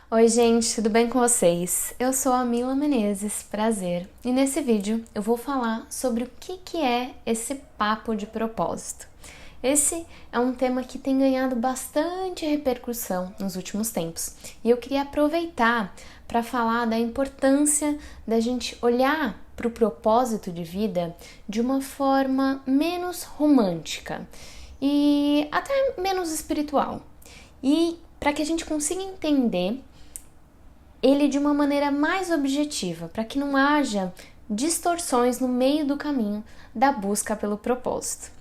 Oi gente, tudo bem com vocês? Eu sou a Mila Menezes, prazer. E nesse vídeo eu vou falar sobre o que é esse papo de propósito. Esse é um tema que tem ganhado bastante repercussão nos últimos tempos. E eu queria aproveitar para falar da importância da gente olhar para o propósito de vida de uma forma menos romântica e até menos espiritual. E para que a gente consiga entender ele de uma maneira mais objetiva, para que não haja distorções no meio do caminho da busca pelo propósito.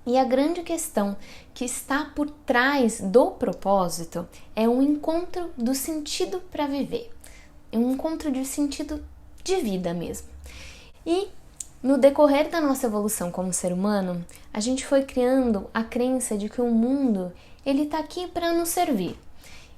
E a grande questão que está por trás do propósito é um encontro do sentido para viver, um encontro de sentido de vida mesmo. E no decorrer da nossa evolução como ser humano, a gente foi criando a crença de que o mundo ele está aqui para nos servir.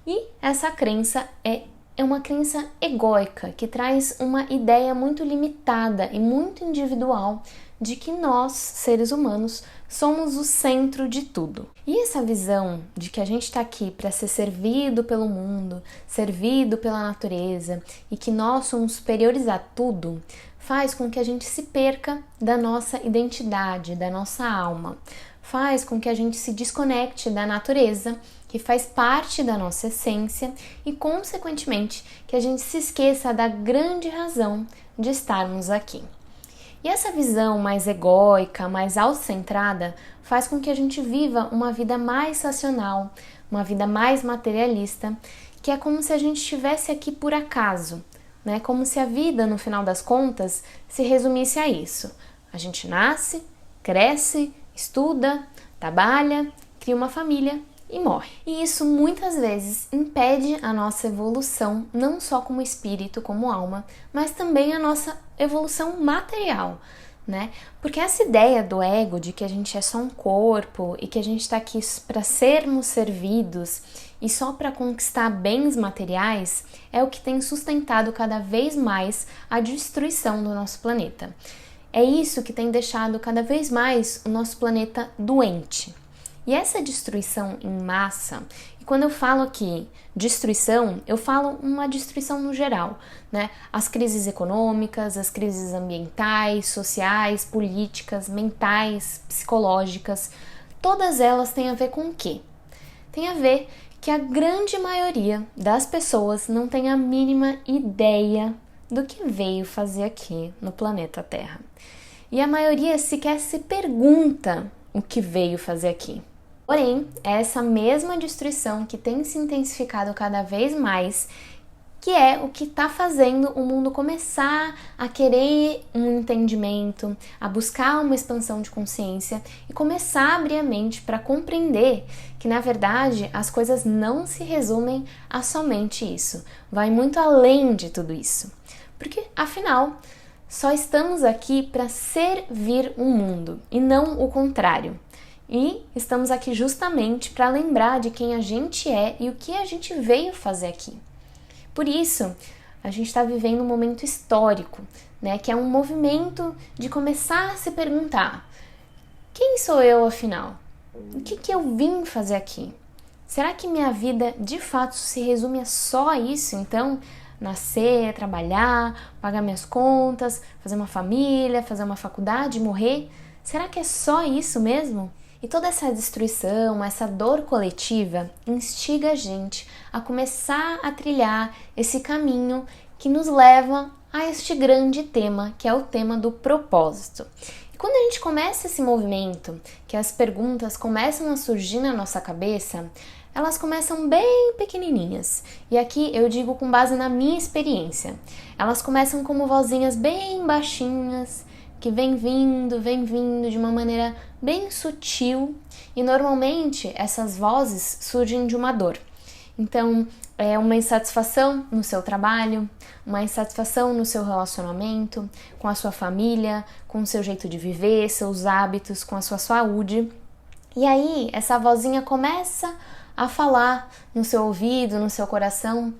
E essa crença é uma crença egóica, que traz uma ideia muito limitada e muito individual de que nós, seres humanos, somos o centro de tudo. E essa visão de que a gente está aqui para ser servido pelo mundo, servido pela natureza e que nós somos superiores a tudo, faz com que a gente se perca da nossa identidade, da nossa alma. Faz com que a gente se desconecte da natureza, que faz parte da nossa essência, e, consequentemente, que a gente se esqueça da grande razão de estarmos aqui. E essa visão mais egóica, mais autocentrada, faz com que a gente viva uma vida mais racional, uma vida mais materialista, que é como se a gente estivesse aqui por acaso, né? Como se a vida, no final das contas, se resumisse a isso. A gente nasce, cresce, estuda, trabalha, cria uma família e morre. E isso muitas vezes impede a nossa evolução, não só como espírito, como alma, mas também a nossa evolução material, né? Porque essa ideia do ego, de que a gente é só um corpo e que a gente está aqui para sermos servidos e só para conquistar bens materiais, é o que tem sustentado cada vez mais a destruição do nosso planeta. É isso que tem deixado cada vez mais o nosso planeta doente. E essa destruição em massa, e quando eu falo aqui destruição, eu falo uma destruição no geral, né? As crises econômicas, as crises ambientais, sociais, políticas, mentais, psicológicas, todas elas têm a ver com o quê? Tem a ver que a grande maioria das pessoas não tem a mínima ideia do que veio fazer aqui no planeta Terra. E a maioria sequer se pergunta o que veio fazer aqui. Porém, é essa mesma destruição que tem se intensificado cada vez mais, que é o que está fazendo o mundo começar a querer um entendimento, a buscar uma expansão de consciência e começar a abrir a mente para compreender que, na verdade, as coisas não se resumem a somente isso. Vai muito além de tudo isso. Porque, afinal, só estamos aqui para servir o mundo e não o contrário. E estamos aqui justamente para lembrar de quem a gente é e o que a gente veio fazer aqui. Por isso, a gente está vivendo um momento histórico, né, que é um movimento de começar a se perguntar: quem sou eu afinal? O que eu vim fazer aqui? Será que minha vida de fato se resume a só isso, então? Nascer, trabalhar, pagar minhas contas, fazer uma família, fazer uma faculdade, morrer? Será que é só isso mesmo? E toda essa destruição, essa dor coletiva instiga a gente a começar a trilhar esse caminho que nos leva a este grande tema, que é o tema do propósito. E quando a gente começa esse movimento, que as perguntas começam a surgir na nossa cabeça, elas começam bem pequenininhas. E aqui eu digo com base na minha experiência. Elas começam como vozinhas bem baixinhas, que vem vindo de uma maneira bem sutil, e normalmente essas vozes surgem de uma dor. Então, é uma insatisfação no seu trabalho, uma insatisfação no seu relacionamento, com a sua família, com o seu jeito de viver, seus hábitos, com a sua saúde. E aí, essa vozinha começa a falar no seu ouvido, no seu coração: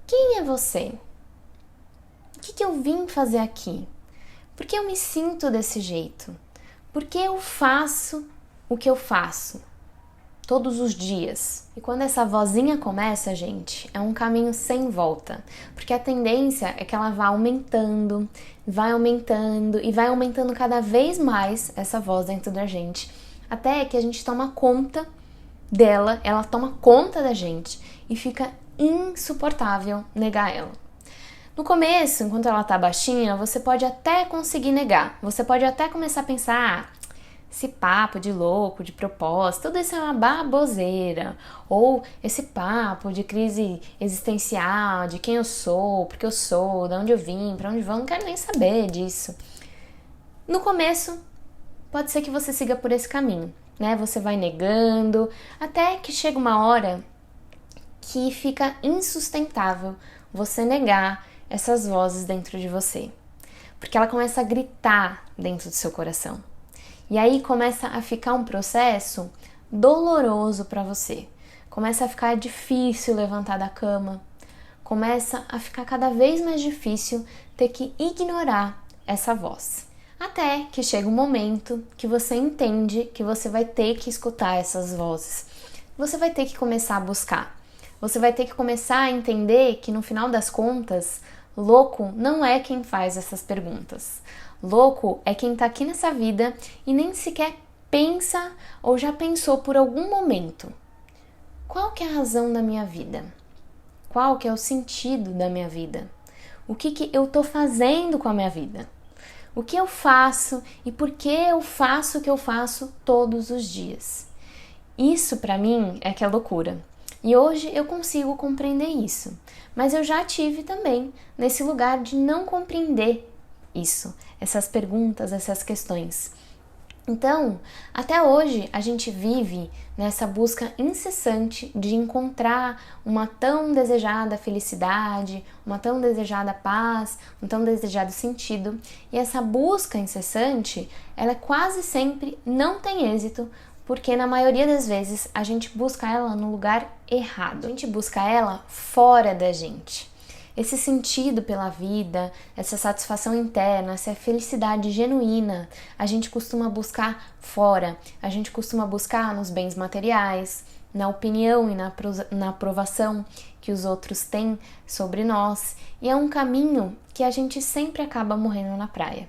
quem é você? O que eu vim fazer aqui? Por que eu me sinto desse jeito? Por que eu faço o que eu faço? todos os dias. E quando essa vozinha começa, gente, é um caminho sem volta, porque a tendência é que ela vá aumentando e vai aumentando cada vez mais essa voz dentro da gente, até que a gente toma conta dela, ela toma conta da gente e fica insuportável negar ela. No começo, enquanto ela tá baixinha, você pode até conseguir negar, você pode até começar a pensar, esse papo de louco, de propósito, tudo isso é uma baboseira. Ou esse papo de crise existencial, de quem eu sou, porque eu sou, de onde eu vim, pra onde vou, não quero nem saber disso. No começo, pode ser que você siga por esse caminho, né? Você vai negando, até que chega uma hora que fica insustentável você negar essas vozes dentro de você. Porque ela começa a gritar dentro do seu coração. E aí começa a ficar um processo doloroso para você. Começa a ficar difícil levantar da cama. Começa a ficar cada vez mais difícil ter que ignorar essa voz. Até que chega um momento que você entende que você vai ter que escutar essas vozes. Você vai ter que começar a buscar. Você vai ter que começar a entender que no final das contas, louco não é quem faz essas perguntas. Louco é quem tá aqui nessa vida e nem sequer pensa ou já pensou por algum momento. Qual que é a razão da minha vida? Qual que é o sentido da minha vida? O que eu tô fazendo com a minha vida? O que eu faço e por que eu faço o que eu faço todos os dias? Isso pra mim é que é loucura. E hoje eu consigo compreender isso. Mas eu já tive também nesse lugar de não compreender isso, essas perguntas, essas questões. Então, até hoje a gente vive nessa busca incessante de encontrar uma tão desejada felicidade, uma tão desejada paz, um tão desejado sentido. E essa busca incessante, ela quase sempre não tem êxito, porque na maioria das vezes a gente busca ela no lugar errado. A gente busca ela fora da gente. Esse sentido pela vida, essa satisfação interna, essa felicidade genuína, a gente costuma buscar fora. A gente costuma buscar nos bens materiais, na opinião e na aprovação que os outros têm sobre nós. E é um caminho que a gente sempre acaba morrendo na praia.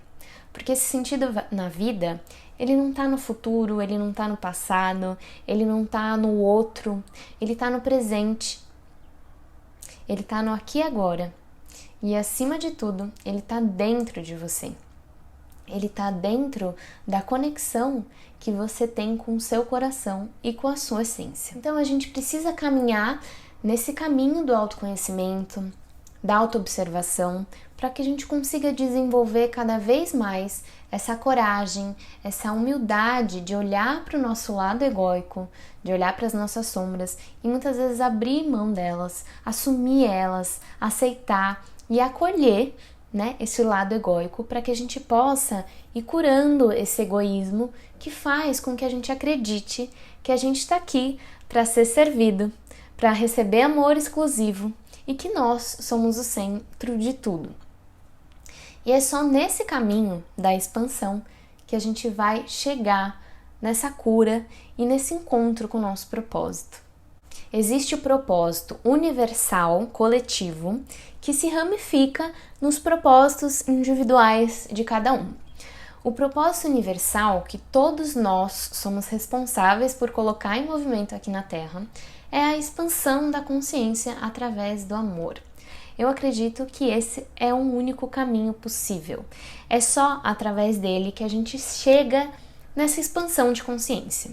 Porque esse sentido na vida, ele não tá no futuro, ele não tá no passado, ele não tá no outro, ele tá no presente. Ele tá no aqui e agora. E acima de tudo, ele tá dentro de você. Ele tá dentro da conexão que você tem com o seu coração e com a sua essência. Então a gente precisa caminhar nesse caminho do autoconhecimento, da autoobservação, para que a gente consiga desenvolver cada vez mais essa coragem, essa humildade de olhar para o nosso lado egóico, de olhar para as nossas sombras e muitas vezes abrir mão delas, assumir elas, aceitar e acolher, né, esse lado egóico para que a gente possa ir curando esse egoísmo que faz com que a gente acredite que a gente está aqui para ser servido, para receber amor exclusivo e que nós somos o centro de tudo. E é só nesse caminho da expansão que a gente vai chegar nessa cura e nesse encontro com o nosso propósito. Existe o propósito universal, coletivo, que se ramifica nos propósitos individuais de cada um. O propósito universal, que todos nós somos responsáveis por colocar em movimento aqui na Terra, é a expansão da consciência através do amor. Eu acredito que esse é um único caminho possível. É só através dele que a gente chega nessa expansão de consciência.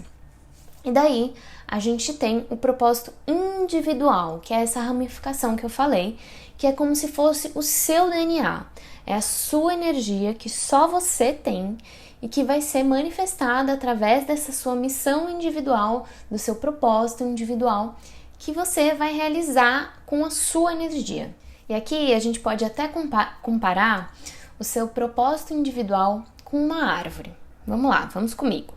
E daí a gente tem o propósito individual, que é essa ramificação que eu falei, que é como se fosse o seu DNA. É a sua energia que só você tem e que vai ser manifestada através dessa sua missão individual, do seu propósito individual, que você vai realizar com a sua energia. E aqui a gente pode até comparar o seu propósito individual com uma árvore. Vamos lá, vamos comigo.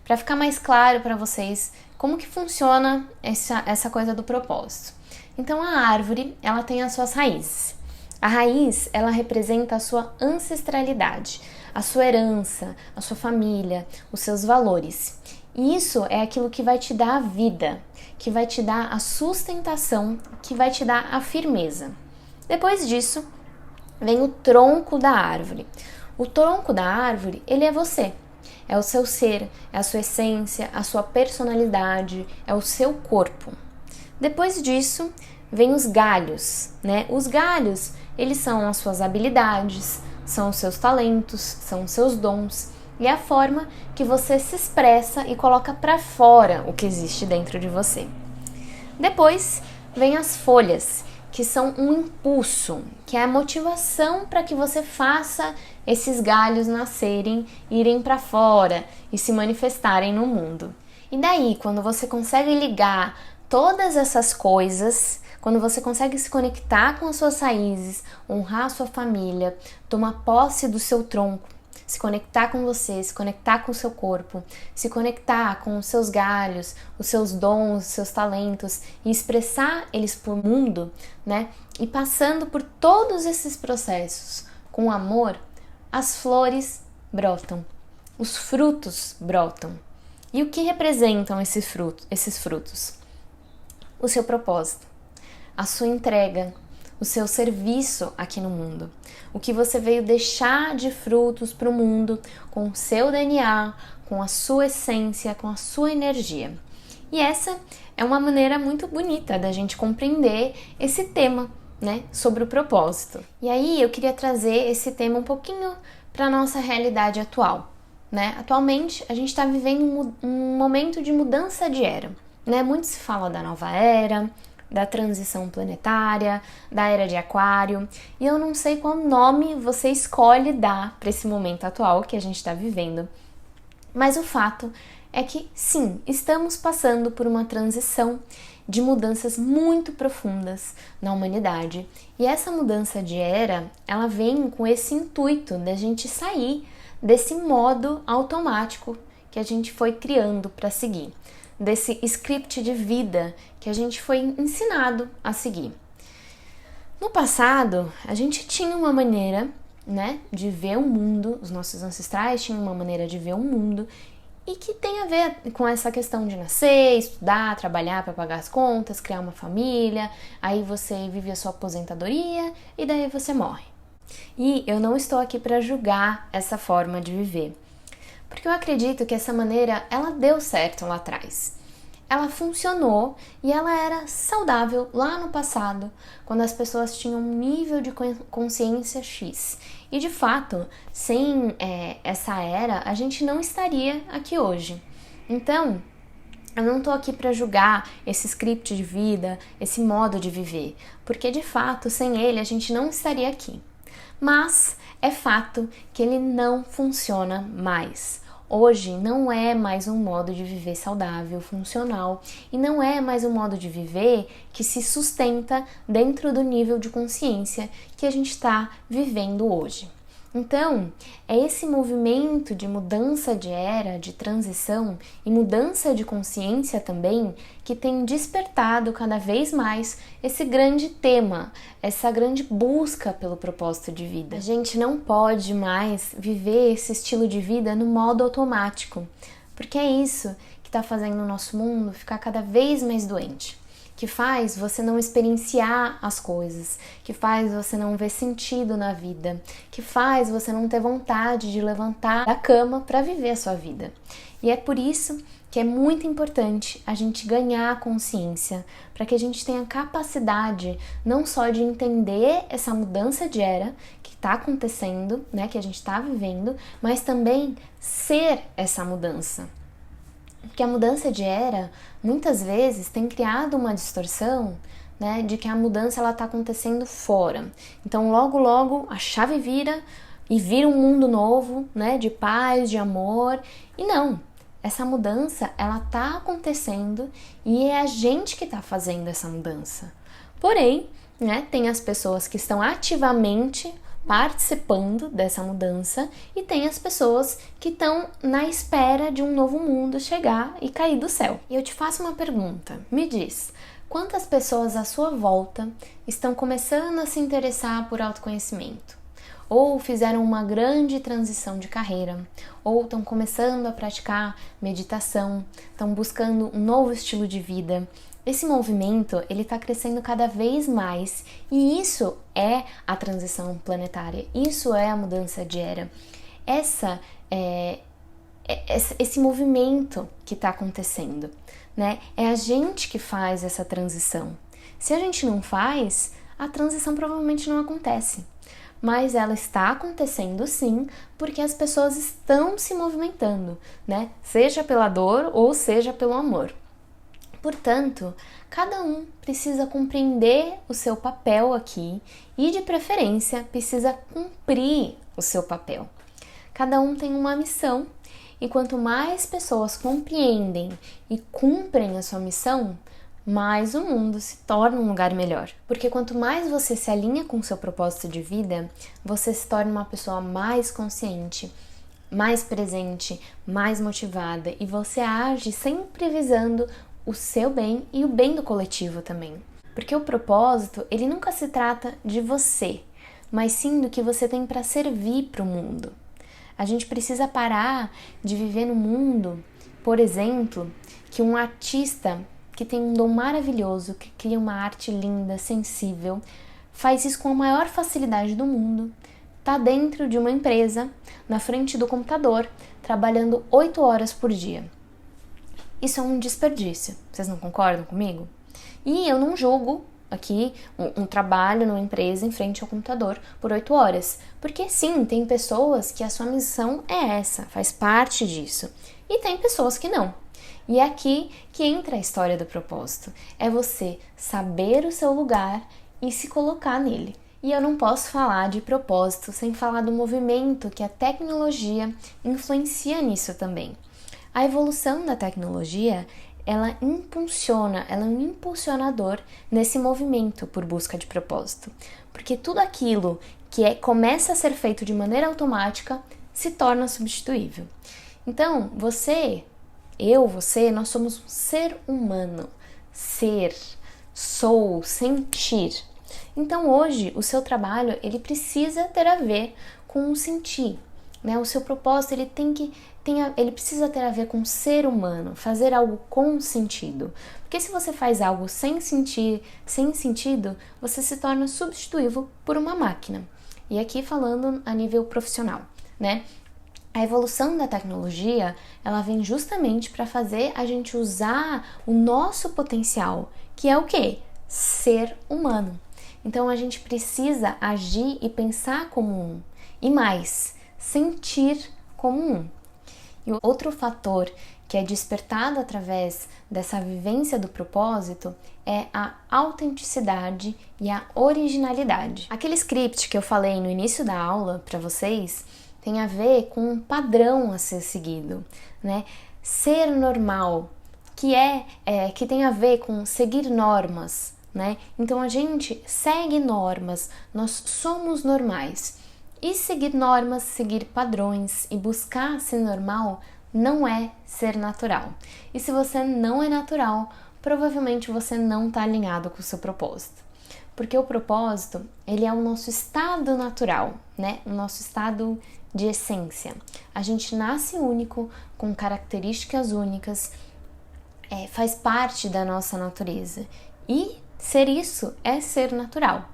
Para ficar mais claro para vocês como que funciona essa coisa do propósito. Então a árvore, ela tem as suas raízes. A raiz, ela representa a sua ancestralidade, a sua herança, a sua família, os seus valores. E isso é aquilo que vai te dar a vida, que vai te dar a sustentação, que vai te dar a firmeza. Depois disso, vem o tronco da árvore. O tronco da árvore, ele é você. É o seu ser, é a sua essência, a sua personalidade, é o seu corpo. Depois disso, vem os galhos, né? Os galhos, eles são as suas habilidades, são os seus talentos, são os seus dons e a forma que você se expressa e coloca para fora o que existe dentro de você. Depois, vem as folhas, que são um impulso, que é a motivação para que você faça esses galhos nascerem, irem para fora e se manifestarem no mundo. E daí, quando você consegue ligar todas essas coisas, quando você consegue se conectar com as suas raízes, honrar a sua família, tomar posse do seu tronco, se conectar com você, se conectar com o seu corpo, se conectar com os seus galhos, os seus dons, os seus talentos e expressar eles para o mundo, né? E passando por todos esses processos com amor, as flores brotam, os frutos brotam. E o que representam esses frutos? O seu propósito, a sua entrega, o seu serviço aqui no mundo, o que você veio deixar de frutos para o mundo com o seu DNA, com a sua essência, com a sua energia. E essa é uma maneira muito bonita da gente compreender esse tema, né, sobre o propósito. E aí eu queria trazer esse tema um pouquinho para a nossa realidade atual, né? Atualmente a gente está vivendo um momento de mudança de era, né? Muito se fala da nova era, da transição planetária, da era de Aquário, e eu não sei qual nome você escolhe dar para esse momento atual que a gente está vivendo, mas o fato é que sim, estamos passando por uma transição de mudanças muito profundas na humanidade, e essa mudança de era, ela vem com esse intuito da gente sair desse modo automático que a gente foi criando para seguir, desse script de vida que a gente foi ensinado a seguir. No passado, a gente tinha uma maneira, né, de ver o mundo, os nossos ancestrais tinham uma maneira de ver o mundo e que tem a ver com essa questão de nascer, estudar, trabalhar para pagar as contas, criar uma família, aí você vive a sua aposentadoria e daí você morre. E eu não estou aqui para julgar essa forma de viver, porque eu acredito que essa maneira, ela deu certo lá atrás. Ela funcionou e ela era saudável lá no passado, quando as pessoas tinham um nível de consciência X. E de fato, sem essa era, a gente não estaria aqui hoje. Então, eu não tô aqui para julgar esse script de vida, esse modo de viver, porque de fato, sem ele, a gente não estaria aqui. Mas é fato que ele não funciona mais. Hoje não é mais um modo de viver saudável, funcional, e não é mais um modo de viver que se sustenta dentro do nível de consciência que a gente está vivendo hoje. Então, é esse movimento de mudança de era, de transição e mudança de consciência também que tem despertado cada vez mais esse grande tema, essa grande busca pelo propósito de vida. A gente não pode mais viver esse estilo de vida no modo automático, porque é isso que está fazendo o nosso mundo ficar cada vez mais doente, que faz você não experienciar as coisas, que faz você não ver sentido na vida, que faz você não ter vontade de levantar da cama para viver a sua vida. E é por isso que é muito importante a gente ganhar consciência, para que a gente tenha capacidade não só de entender essa mudança de era que está acontecendo, né, que a gente está vivendo, mas também ser essa mudança. Porque a mudança de era, muitas vezes, tem criado uma distorção, né, de que a mudança está acontecendo fora. Então, logo, logo, a chave vira e vira um mundo novo, né, de paz, de amor. E não, essa mudança, ela está acontecendo e é a gente que está fazendo essa mudança. Porém, né, tem as pessoas que estão ativamente participando dessa mudança e tem as pessoas que estão na espera de um novo mundo chegar e cair do céu. E eu te faço uma pergunta, me diz, quantas pessoas à sua volta estão começando a se interessar por autoconhecimento? ou fizeram uma grande transição de carreira, ou estão começando a praticar meditação, estão buscando um novo estilo de vida. Esse movimento, ele está crescendo cada vez mais e isso é a transição planetária, isso é a mudança de era. Esse movimento que está acontecendo, né? É a gente que faz essa transição. Se a gente não faz, a transição provavelmente não acontece. Mas ela está acontecendo sim, porque as pessoas estão se movimentando, né? Seja pela dor ou seja pelo amor. Portanto, cada um precisa compreender o seu papel aqui e, de preferência, precisa cumprir o seu papel. Cada um tem uma missão e quanto mais pessoas compreendem e cumprem a sua missão, mais o mundo se torna um lugar melhor. Porque quanto mais você se alinha com o seu propósito de vida, você se torna uma pessoa mais consciente, mais presente, mais motivada e você age sempre visando o seu bem e o bem do coletivo também. Porque o propósito, ele nunca se trata de você, mas sim do que você tem para servir para o mundo. A gente precisa parar de viver no mundo, por exemplo, que um artista que tem um dom maravilhoso, que cria uma arte linda, sensível, faz isso com a maior facilidade do mundo, tá dentro de uma empresa, na frente do computador, trabalhando 8 horas por dia. Isso é um desperdício, vocês não concordam comigo? E eu não julgo aqui um trabalho numa empresa em frente ao computador por 8 horas, porque sim, tem pessoas que a sua missão é essa, faz parte disso, e tem pessoas que não. E é aqui que entra a história do propósito, é você saber o seu lugar e se colocar nele. E eu não posso falar de propósito sem falar do movimento que a tecnologia influencia nisso também. A evolução da tecnologia, ela impulsiona, ela é um impulsionador nesse movimento por busca de propósito. Porque tudo aquilo que começa a ser feito de maneira automática se torna substituível. Então, você, nós somos um ser humano. Ser, sou, sentir. Então, hoje, o seu trabalho, ele precisa ter a ver com o sentir. Né? O seu propósito, ele precisa ter a ver com o ser humano, fazer algo com sentido. Porque se você faz algo sem sentido, você se torna substituível por uma máquina. E aqui falando a nível profissional, né? A evolução da tecnologia, ela vem justamente para fazer a gente usar o nosso potencial, que é o quê? Ser humano. Então a gente precisa agir e pensar como um. E mais, sentir como um. E outro fator que é despertado através dessa vivência do propósito é a autenticidade e a originalidade. Aquele script que eu falei no início da aula para vocês tem a ver com um padrão a ser seguido, né? Ser normal, que tem a ver com seguir normas, né? Então a gente segue normas, nós somos normais. E seguir normas, seguir padrões e buscar ser normal não é ser natural. E se você não é natural, provavelmente você não está alinhado com o seu propósito. Porque o propósito, ele é o nosso estado natural, né? O nosso estado de essência. A gente nasce único, com características únicas, faz parte da nossa natureza. E ser isso é ser natural.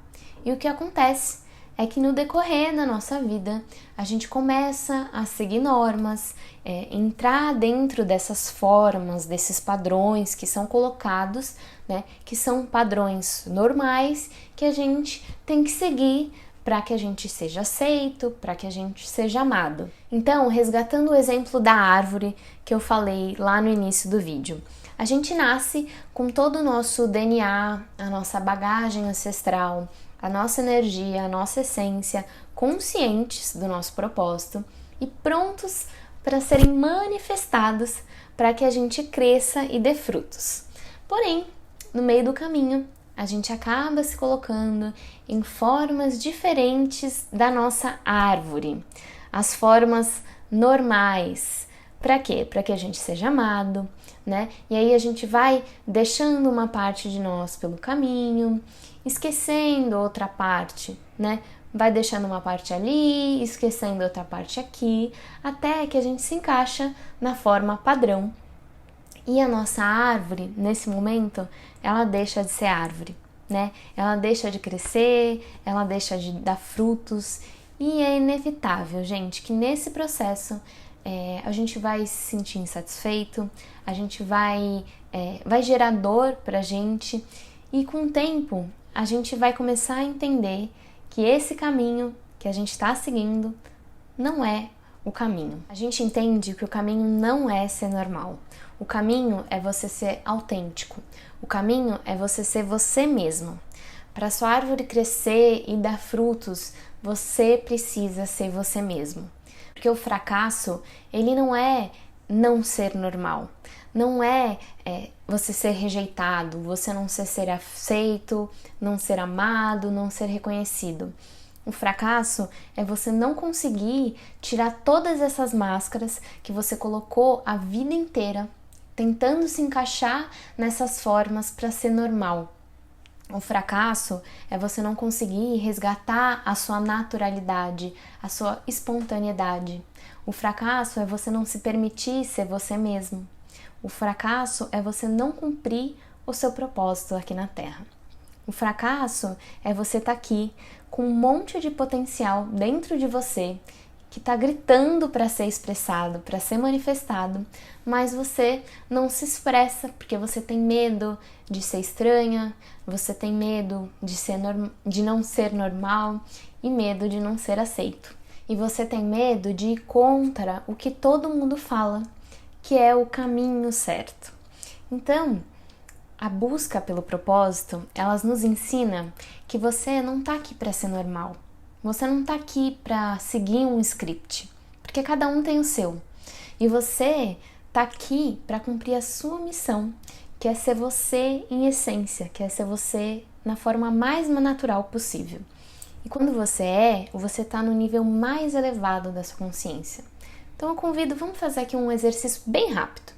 E o que acontece é que no decorrer da nossa vida, a gente começa a seguir normas, entrar dentro dessas formas, desses padrões que são colocados, né, que são padrões normais que a gente tem que seguir para que a gente seja aceito, para que a gente seja amado. Então, resgatando o exemplo da árvore que eu falei lá no início do vídeo, a gente nasce com todo o nosso DNA, a nossa bagagem ancestral, a nossa energia, a nossa essência, conscientes do nosso propósito e prontos para serem manifestados para que a gente cresça e dê frutos. Porém, no meio do caminho, a gente acaba se colocando em formas diferentes da nossa árvore, as formas normais. Para quê? Para que a gente seja amado, né? E aí a gente vai deixando uma parte de nós pelo caminho esquecendo outra parte, né? Vai deixando uma parte ali, esquecendo outra parte aqui, até que a gente se encaixa na forma padrão. E a nossa árvore, nesse momento, ela deixa de ser árvore, né? Ela deixa de crescer, ela deixa de dar frutos. E é inevitável, gente, que nesse processo a gente vai se sentir insatisfeito, a gente vai gerar dor pra gente. E com o tempo, a gente vai começar a entender que esse caminho que a gente está seguindo não é o caminho. A gente entende que o caminho não é ser normal. O caminho é você ser autêntico. O caminho é você ser você mesmo. Para sua árvore crescer e dar frutos, você precisa ser você mesmo. Porque o fracasso, ele não é não ser normal. Não é você ser rejeitado, você não ser aceito, não ser amado, não ser reconhecido. O fracasso é você não conseguir tirar todas essas máscaras que você colocou a vida inteira tentando se encaixar nessas formas para ser normal. O fracasso é você não conseguir resgatar a sua naturalidade, a sua espontaneidade. O fracasso é você não se permitir ser você mesmo. O fracasso é você não cumprir o seu propósito aqui na Terra. O fracasso é você estar aqui com um monte de potencial dentro de você que está gritando para ser expressado, para ser manifestado, mas você não se expressa porque você tem medo de ser estranha, você tem medo de não ser normal e medo de não ser aceito. E você tem medo de ir contra o que todo mundo fala, que é o caminho certo. Então, a busca pelo propósito, elas nos ensina que você não está aqui para ser normal. Você não está aqui para seguir um script, porque cada um tem o seu. E você está aqui para cumprir a sua missão, que é ser você em essência, que é ser você na forma mais natural possível. E quando você está no nível mais elevado da sua consciência. Então eu convido, vamos fazer aqui um exercício bem rápido.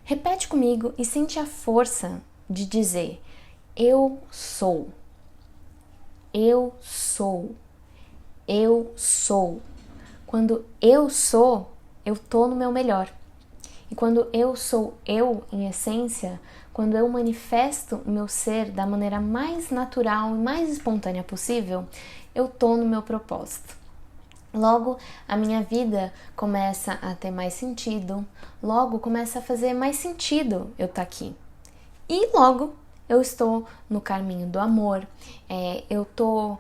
Repete comigo e sente a força de dizer: eu sou. Eu sou. Eu sou. Quando eu sou, eu tô no meu melhor. E quando eu sou eu em essência, quando eu manifesto o meu ser da maneira mais natural e mais espontânea possível, eu tô no meu propósito. Logo, a minha vida começa a ter mais sentido, logo começa a fazer mais sentido eu estar aqui. E logo, eu estou no caminho do amor, eu estou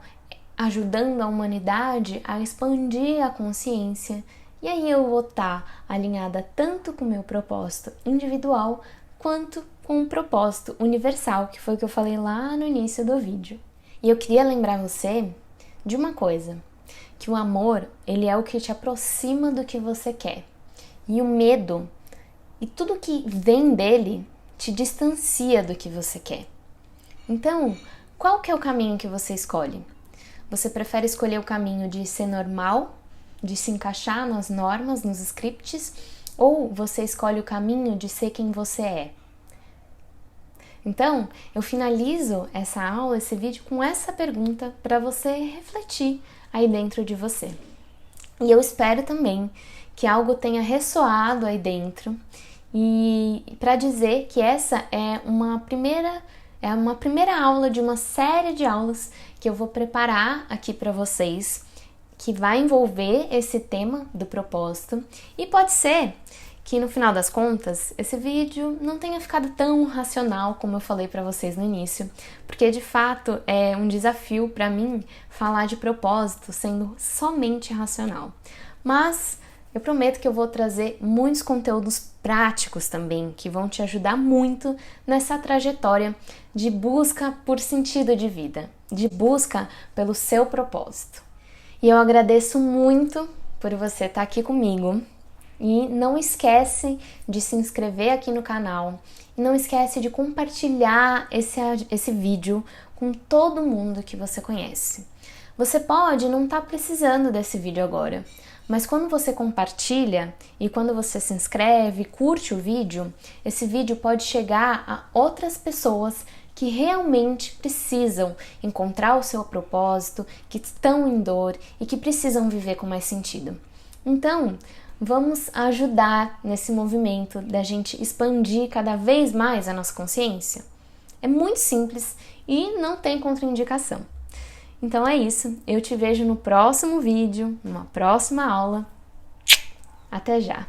ajudando a humanidade a expandir a consciência, e aí eu vou estar alinhada tanto com o meu propósito individual, quanto com o propósito universal, que foi o que eu falei lá no início do vídeo. E eu queria lembrar você de uma coisa, que o amor, ele é o que te aproxima do que você quer. E o medo, e tudo que vem dele, te distancia do que você quer. Então, qual que é o caminho que você escolhe? Você prefere escolher o caminho de ser normal, de se encaixar nas normas, nos scripts, ou você escolhe o caminho de ser quem você é? Então, eu finalizo essa aula, esse vídeo, com essa pergunta para você refletir aí dentro de você. E eu espero também que algo tenha ressoado aí dentro e para dizer que essa é uma primeira aula de uma série de aulas que eu vou preparar aqui para vocês, que vai envolver esse tema do propósito. E pode ser que no final das contas esse vídeo não tenha ficado tão racional como eu falei para vocês no início, porque de fato é um desafio para mim falar de propósito sendo somente racional. Mas eu prometo que eu vou trazer muitos conteúdos práticos também, que vão te ajudar muito nessa trajetória de busca por sentido de vida, de busca pelo seu propósito. E eu agradeço muito por você estar aqui comigo. E não esquece de se inscrever aqui no canal. E não esquece de compartilhar esse vídeo com todo mundo que você conhece. Você pode não estar precisando desse vídeo agora, mas quando você compartilha e quando você se inscreve, curte o vídeo, esse vídeo pode chegar a outras pessoas que realmente precisam encontrar o seu propósito, que estão em dor e que precisam viver com mais sentido. Então, vamos ajudar nesse movimento da gente expandir cada vez mais a nossa consciência? É muito simples e não tem contraindicação. Então é isso, eu te vejo no próximo vídeo, numa próxima aula. Até já!